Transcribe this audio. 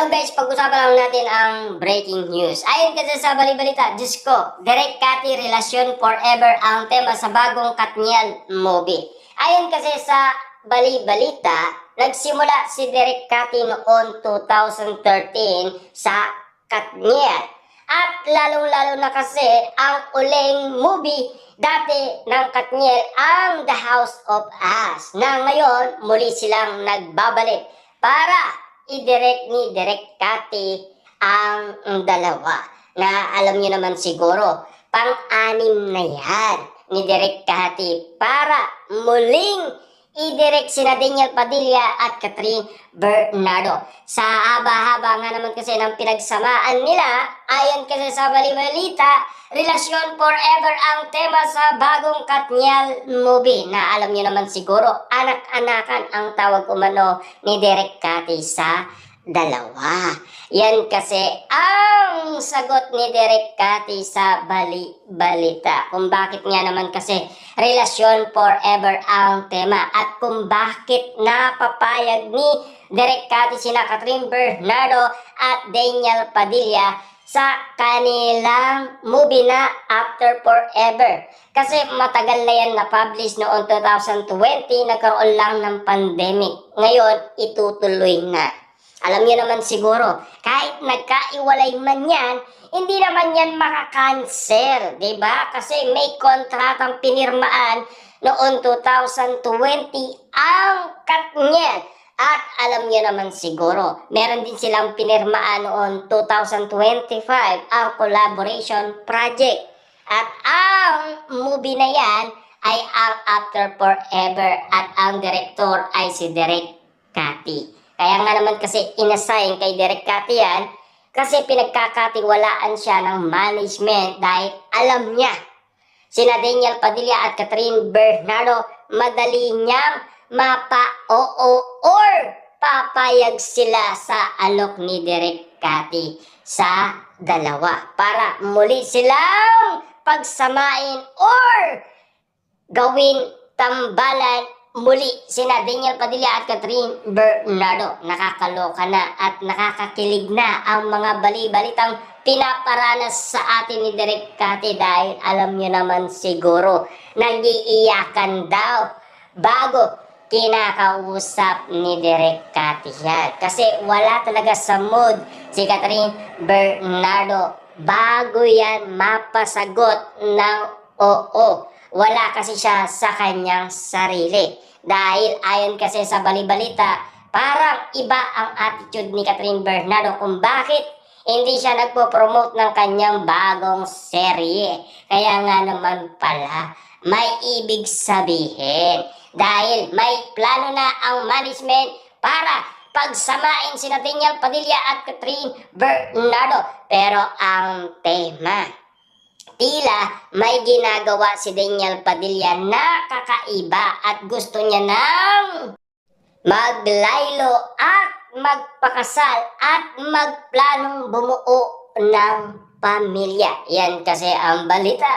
Hello guys, pag-usapan lang natin ang breaking news. Ayon kasi sa balibalita, Diyos ko, Direk Cathy, relasyon forever ang tema sa bagong Katniel movie. Ayon kasi sa balibalita, nagsimula si Direk Cathy noong 2013 sa Katniel. At lalong-lalo na kasi ang uling movie dati ng Katniel ang The House of Us na ngayon muli silang nagbabalik para i-direct ni Direk Cathy ang dalawa. Na alam niyo naman siguro, pang-anim na yan ni Direk Cathy para muling i-direct sina Daniel Padilla at Catherine Bernardo. Sa haba-haba nga naman kasi ng pinagsamaan nila, ayon kasi sa balibalita, relasyon forever ang tema sa bagong Katniel movie na alam niyo naman siguro, anak-anakan ang tawag umano ni Direk Cathy sa dalawa. Yan kasi ang sagot ni Direk Cathy sa balibalita. Kung bakit nga naman kasi relasyon forever ang tema at kung bakit napapayag ni Direk Cathy sina Catherine Bernardo at Daniel Padilla sa kanilang movie na After Forever. Kasi matagal na yan na-publish noong 2020, nagkaroon lang ng pandemic. Ngayon, itutuloy na. Alam niyo naman siguro, kahit nagkaiwalay man yan, hindi naman yan makakancel, di ba? Kasi may kontratang pinirmaan noong 2020 ang Katniel. At alam niyo naman siguro, meron din silang pinirmaan noong 2025 ang collaboration project. At ang movie na yan ay ang After Forever at ang director ay si Direk Cathy. Kaya nga naman kasi inassign kay Direk Cathy yan kasi pinagkakatiwalaan siya ng management dahil alam niya sina Daniel Padilla at Catherine Bernardo madali niyang mapa-oo or papayag sila sa alok ni Direk Cathy sa dalawa para muli silang pagsamain or gawin tambalan muli sina Daniel Padilla at Catherine Bernardo. Nakakaloka na at nakakakilig na ang mga bali-balitang pinaparanas sa atin ni Direk Cathy dahil alam niyo naman siguro nag-iiyakan daw bago kinakausap ni Direk Cathy yan. Kasi wala talaga sa mood si Catherine Bernardo bago yan mapasagot ng oo. Wala kasi siya sa kanyang sarili. Dahil ayon kasi sa balibalita, parang iba ang attitude ni Catherine Bernardo kung bakit hindi siya nagpo-promote ng kanyang bagong serye. Kaya nga naman pala, may ibig sabihin. Dahil may plano na ang management para pagsamain sina Daniel Padilla at Catherine Bernardo. Pero ang tema, tila may ginagawa si Daniel Padilla na kakaiba at gusto niya nang maglaylo at magpakasal at magplanong bumuo ng pamilya. Yan kasi ang balita.